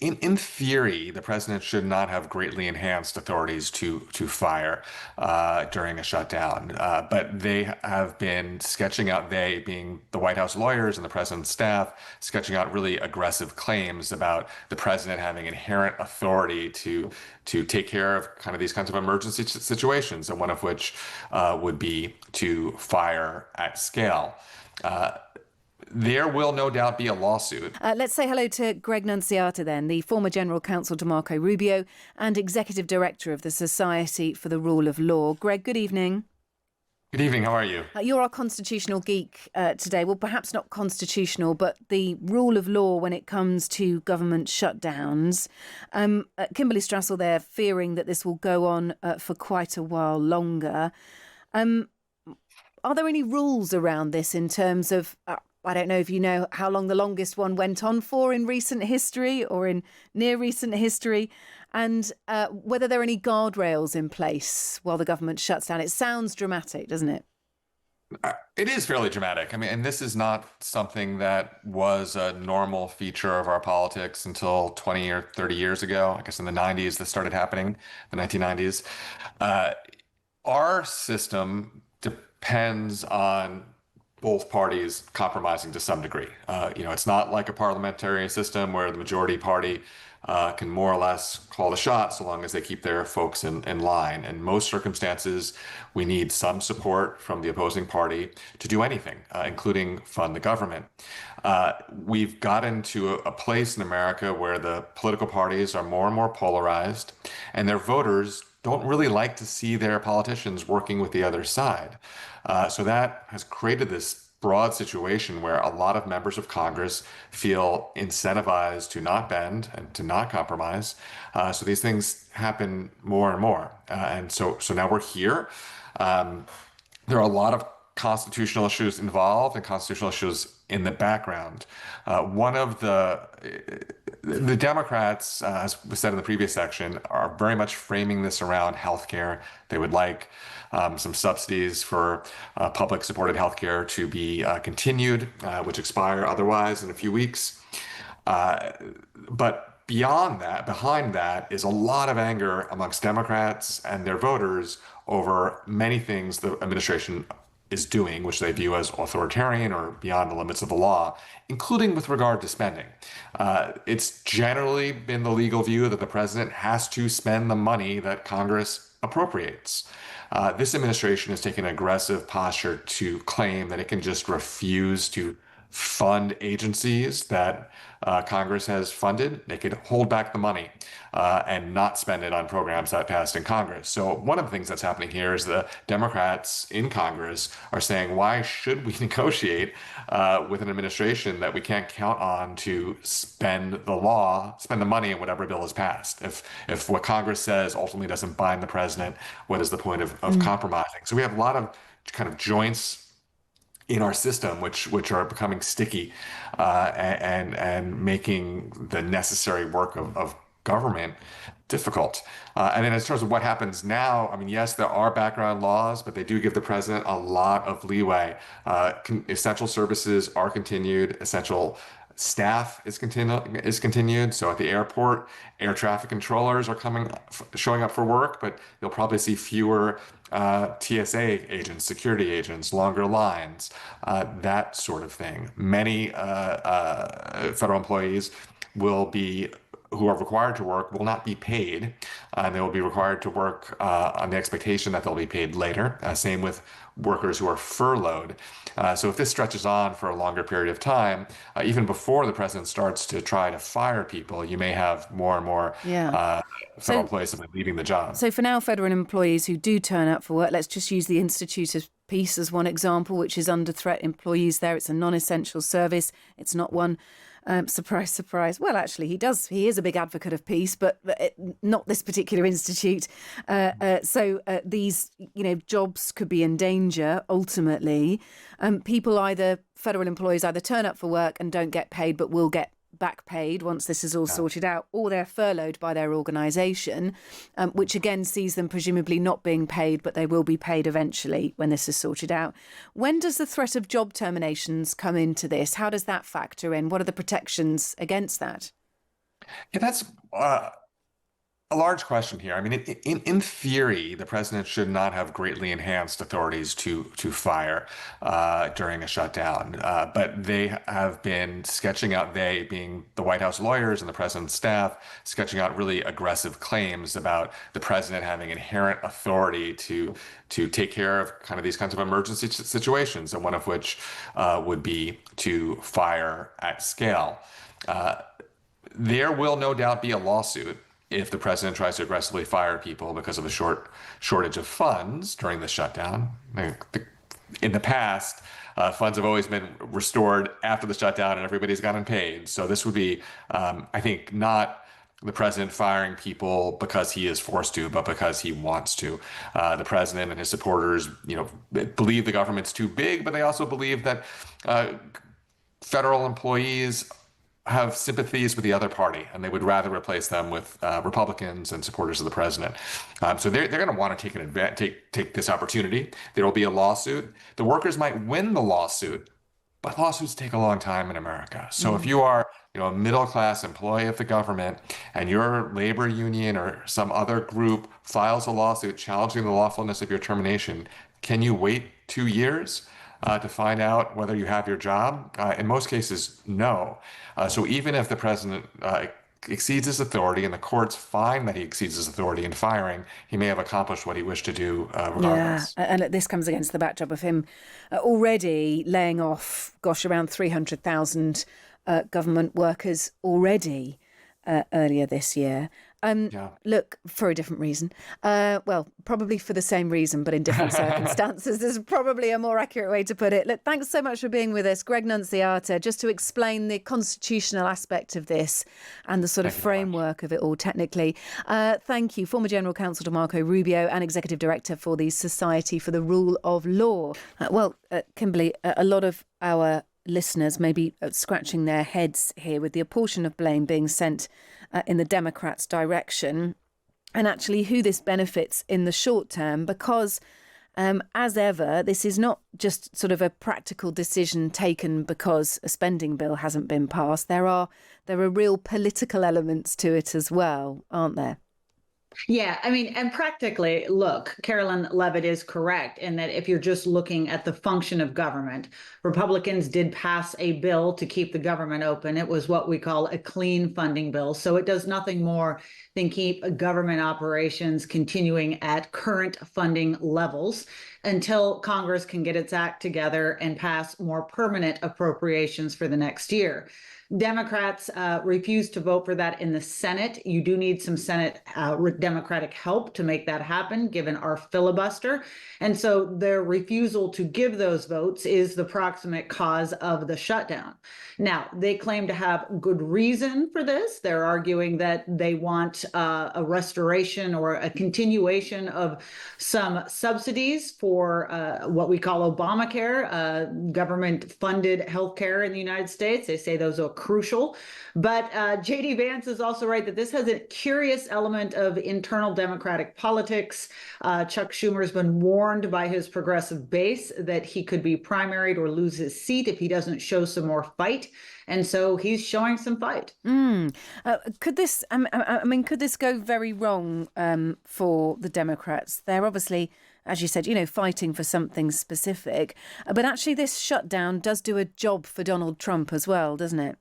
In theory, the president should not have greatly enhanced authorities to fire during a shutdown. But they have been sketching out, they being the White House lawyers and the president's staff, sketching out really aggressive claims about the president having inherent authority to take care of kind of these kinds of emergency situations, and one of which would be to fire at scale. Uh, there will no doubt be a lawsuit. Let's say hello to Gregg Nunziata then, the former General Counsel to Marco Rubio and Executive Director of the Society for the Rule of Law. Greg, good evening. Good evening. How are you? You're our constitutional geek today. Well, perhaps not constitutional, but the rule of law when it comes to government shutdowns. Kimberly Strassel there fearing that this will go on for quite a while longer. Are there any rules around this in terms of... I don't know if you know how long the longest one went on for in recent history or in near recent history, and whether there are any guardrails in place while the government shuts down. It sounds dramatic, doesn't it? It is fairly dramatic. I mean, and this is not something that was a normal feature of our politics until 20 or 30 years ago. I guess in the 90s, this started happening, the 1990s. Our system depends on both parties compromising to some degree. It's not like a parliamentary system where the majority party can more or less call the shots so long as they keep their folks in line. In most circumstances, we need some support from the opposing party to do anything, including fund the government. We've gotten to a place in America where the political parties are more and more polarized, and their voters don't really like to see their politicians working with the other side. So that has created this broad situation where a lot of members of Congress feel incentivized to not bend and to not compromise. So these things happen more and more. And so now we're here. There are a lot of constitutional issues involved and constitutional issues in the background. One of the Democrats, as was said in the previous section, are very much framing this around healthcare. They would like some subsidies for public supported healthcare to be continued, which expire otherwise in a few weeks. But beyond that, behind that, is a lot of anger amongst Democrats and their voters over many things the administration is doing, which they view as authoritarian or beyond the limits of the law, including with regard to spending. It's generally been the legal view that the president has to spend the money that Congress appropriates. This administration has taken an aggressive posture to claim that it can just refuse to fund agencies that Congress has funded. They could hold back the money and not spend it on programs that passed in Congress. So one of the things that's happening here is the Democrats in Congress are saying, why should we negotiate with an administration that we can't count on to spend the money in whatever bill is passed? If what Congress says ultimately doesn't bind the president, what is the point of compromising? So we have a lot of kind of joints in our system, which are becoming sticky and making the necessary work of government difficult. And then as terms of what happens now, I mean, yes, there are background laws, but they do give the president a lot of leeway. Essential services are continued. Essential staff is continued. So at the airport, air traffic controllers are showing up for work, but you'll probably see fewer TSA agents, security agents, longer lines, that sort of thing. Many federal employees who are required to work will not be paid, and they will be required to work on the expectation that they'll be paid later. Same with workers who are furloughed. So if this stretches on for a longer period of time, even before the president starts to try to fire people, you may have more and more federal employees leaving the job. So for now, federal employees who do turn up for work, let's just use the Institute of Peace as one example, which is under threat employees there. It's a non-essential service. It's not one. Surprise, surprise. Well, actually, he is a big advocate of peace, but not this particular institute. So these, jobs could be in danger ultimately. Federal employees either turn up for work and don't get paid, but will get back paid once this is all sorted out, or they're furloughed by their organisation, which again sees them presumably not being paid, but they will be paid eventually when this is sorted out. When does the threat of job terminations come into this? How does that factor in? What are the protections against that? Yeah, that's a large question here. I mean, in theory, the president should not have greatly enhanced authorities to fire during a shutdown. But they have been sketching out, they being the White House lawyers and the president's staff, sketching out really aggressive claims about the president having inherent authority to take care of kind of these kinds of emergency situations, and one of which would be to fire at scale. There will no doubt be a lawsuit if the president tries to aggressively fire people because of a shortage of funds during the shutdown. In the past, funds have always been restored after the shutdown and everybody's gotten paid. So this would be, I think, not the president firing people because he is forced to, but because he wants to. The president and his supporters, believe the government's too big, but they also believe that federal employees have sympathies with the other party, and they would rather replace them with Republicans and supporters of the president. So they're going to want to take this opportunity. There will be a lawsuit. The workers might win the lawsuit, but lawsuits take a long time in America. So if you are, a middle-class employee of the government, and your labor union or some other group files a lawsuit challenging the lawfulness of your termination, can you wait 2 years? To find out whether you have your job? In most cases, no. So even if the president exceeds his authority and the courts find that he exceeds his authority in firing, he may have accomplished what he wished to do regardless. Yeah, and this comes against the backdrop of him already laying off, around 300,000 government workers already earlier this year. Look, for a different reason. Well, probably for the same reason, but in different circumstances. Is probably a more accurate way to put it. Look, thanks so much for being with us, Gregg Nunziata, just to explain the constitutional aspect of this and the sort of framework of it all technically. Thank you, former General Counsel to Marco Rubio and Executive Director for the Society for the Rule of Law. Kimberly, a lot of our listeners may be scratching their heads here with the apportion of blame being sent in the Democrats' direction, and actually who this benefits in the short term, because as ever, this is not just sort of a practical decision taken because a spending bill hasn't been passed. There are real political elements to it as well, aren't there? Yeah, I mean, and practically, look, Carolyn Levitt is correct in that if you're just looking at the function of government, Republicans did pass a bill to keep the government open. It was what we call a clean funding bill. So it does nothing more than keep government operations continuing at current funding levels until Congress can get its act together and pass more permanent appropriations for the next year. Democrats refused to vote for that in the Senate. You do need some Senate Democratic help to make that happen, given our filibuster. And so their refusal to give those votes is the proximate cause of the shutdown. Now, they claim to have good reason for this. They're arguing that they want a restoration or a continuation of some subsidies for what we call Obamacare, government-funded health care in the United States. They say those are crucial. But J.D. Vance is also right that this has a curious element of internal Democratic politics. Chuck Schumer has been warned by his progressive base that he could be primaried or lose his seat if he doesn't show some more fight. And so he's showing some fight. Could this, could this go very wrong for the Democrats? They're obviously, as you said, fighting for something specific. But actually this shutdown does do a job for Donald Trump as well, doesn't it?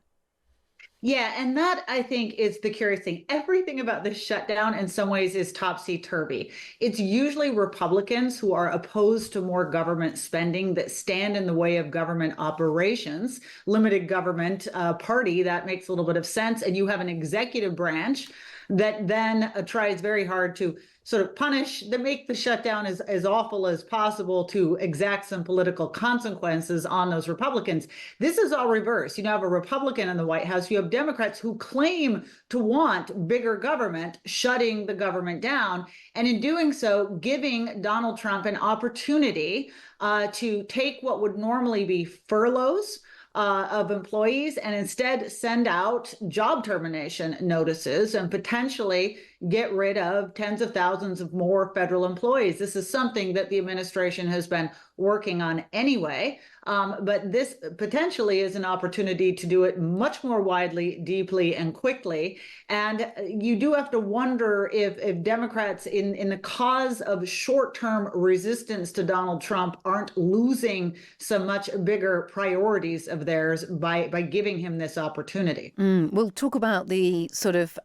Yeah, and that, I think, is the curious thing. Everything about this shutdown in some ways is topsy-turvy. It's usually Republicans who are opposed to more government spending that stand in the way of government operations. Limited government party, that makes a little bit of sense. And you have an executive branch that then tries very hard to sort of punish, to make the shutdown as awful as possible, to exact some political consequences on those Republicans. This is all reverse. You have a Republican in the White House. You have Democrats who claim to want bigger government, shutting the government down, and in doing so, giving Donald Trump an opportunity to take what would normally be furloughs of employees and instead send out job termination notices and potentially get rid of tens of thousands of more federal employees. This is something that the administration has been working on anyway. But this potentially is an opportunity to do it much more widely, deeply, and quickly. And you do have to wonder if Democrats, in the cause of short-term resistance to Donald Trump, aren't losing some much bigger priorities of theirs by giving him this opportunity. We'll talk about the sort of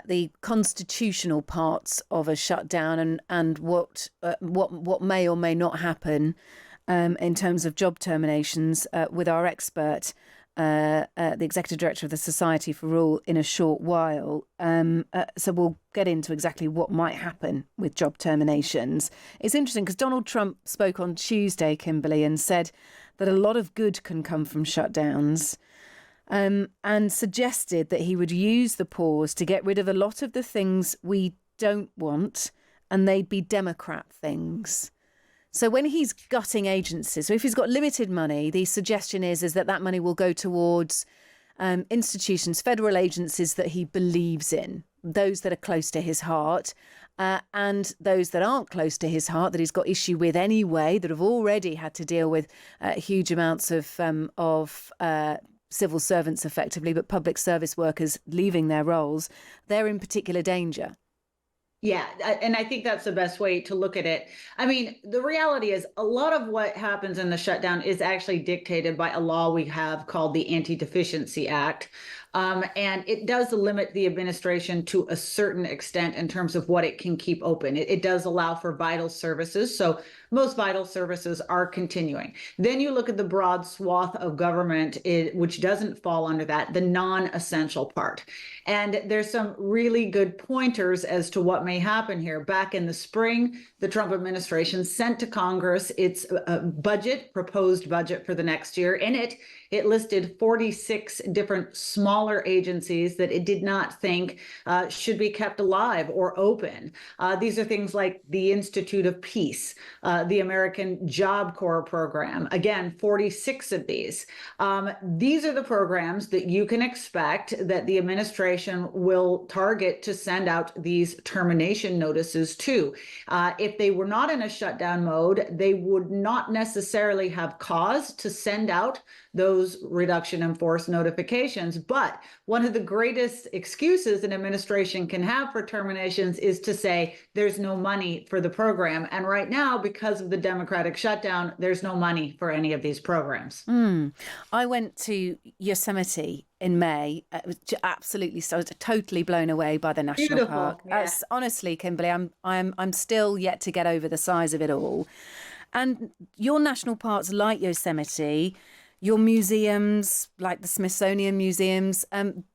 the constitutional parts of a shutdown and what may or may not happen in terms of job terminations with our expert, the executive director of the Society for Rule, in a short while. So we'll get into exactly what might happen with job terminations. It's interesting because Donald Trump spoke on Tuesday, Kimberly, and said that a lot of good can come from shutdowns. And suggested that he would use the pause to get rid of a lot of the things we don't want, and they'd be Democrat things. So when he's gutting agencies, so if he's got limited money, the suggestion is that money will go towards institutions, federal agencies that he believes in, those that are close to his heart, and those that aren't close to his heart, that he's got issue with anyway, that have already had to deal with huge amounts of civil servants effectively, but public service workers leaving their roles, they're in particular danger. Yeah, and I think that's the best way to look at it. I mean, the reality is a lot of what happens in the shutdown is actually dictated by a law we have called the Anti-Deficiency Act. And it does limit the administration to a certain extent in terms of what it can keep open. It does allow for vital services. So most vital services are continuing. Then you look at the broad swath of government, which doesn't fall under that, the non-essential part. And there's some really good pointers as to what may happen here. Back in the spring, the Trump administration sent to Congress its proposed budget for the next year. In it, it listed 46 different smaller agencies that it did not think should be kept alive or open. These are things like the Institute of Peace, the American Job Corps program. Again, 46 of these. These are the programs that you can expect that the administration will target to send out these termination notices to. If they were not in a shutdown mode, they would not necessarily have cause to send out those reduction in force notifications. But one of the greatest excuses an administration can have for terminations is to say there's no money for the program. And right now, because of the Democratic shutdown, there's no money for any of these programs. I went to Yosemite in May. It was absolutely, so I was totally blown away by the national Beautiful, park. yeah. Honestly, Kimberly, I'm still yet to get over the size of it all. And your national parks like Yosemite, your museums, like the Smithsonian museums,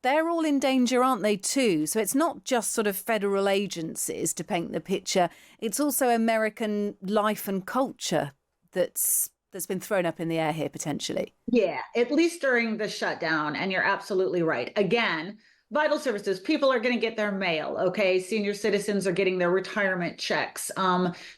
they're all in danger, aren't they, too? So it's not just sort of federal agencies to paint the picture. It's also American life and culture that's been thrown up in the air here, potentially. Yeah, at least during the shutdown. And you're absolutely right. Again, vital services, people are going to get their mail, okay? Senior citizens are getting their retirement checks.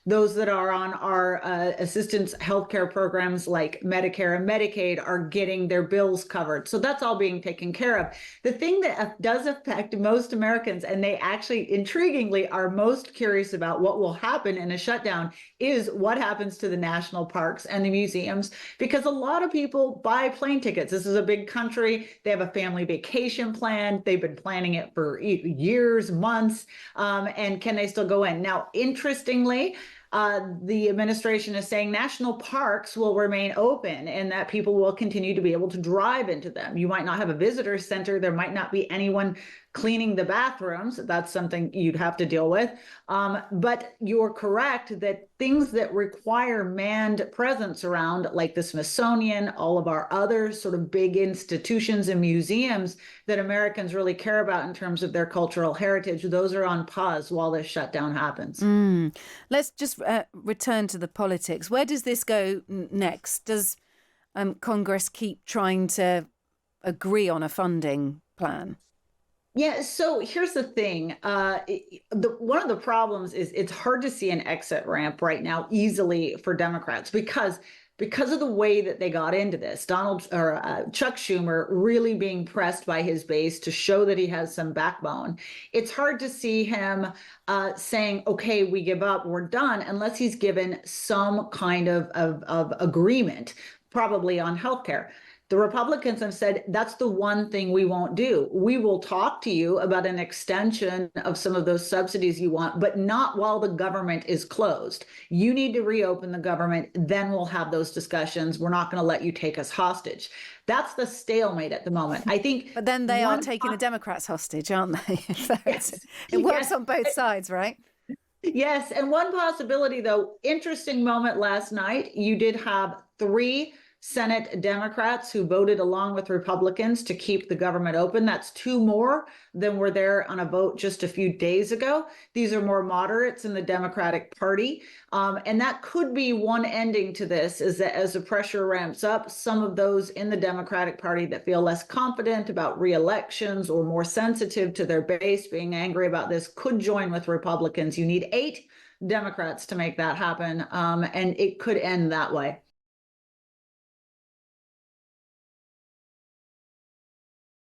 Those that are on our assistance healthcare programs like Medicare and Medicaid are getting their bills covered. So that's all being taken care of. The thing that does affect most Americans, and they actually intriguingly are most curious about what will happen in a shutdown, is what happens to the national parks and the museums, because a lot of people buy plane tickets. This is a big country. They have a family vacation plan. They've been planning it for years, months, and can they still go in? Now, interestingly, the administration is saying national parks will remain open and that people will continue to be able to drive into them. You might not have a visitor center. There might not be anyone cleaning the bathrooms. That's something you'd have to deal with. But you're correct that things that require manned presence around, like the Smithsonian, all of our other sort of big institutions and museums that Americans really care about in terms of their cultural heritage, those are on pause while this shutdown happens. Let's just return to the politics. Where does this go next? Does Congress keep trying to agree on a funding plan? Yeah, so here's the thing. One of the problems is it's hard to see an exit ramp right now easily for Democrats because because of the way that they got into this, Chuck Schumer really being pressed by his base to show that he has some backbone. It's hard to see him saying, okay, we give up, we're done, unless he's given some kind of agreement, probably on healthcare. The Republicans have said that's the one thing we won't do. We will talk to you about an extension of some of those subsidies you want, but not while the government is closed. You need to reopen the government, then we'll have those discussions. We're not going to let you take us hostage. That's the stalemate at the moment. I think. But then they are taking the Democrats hostage, aren't they? Yes. It works Yes. on both sides, right? Yes. And one possibility, though, interesting moment last night, you did have 3 Senate Democrats who voted along with Republicans to keep the government open. That's 2 more than were there on a vote just a few days ago. These are more moderates in the Democratic Party. And that could be one ending to this, is that as the pressure ramps up, some of those in the Democratic Party that feel less confident about re-elections or more sensitive to their base being angry about this could join with Republicans. You need 8 Democrats to make that happen. And it could end that way.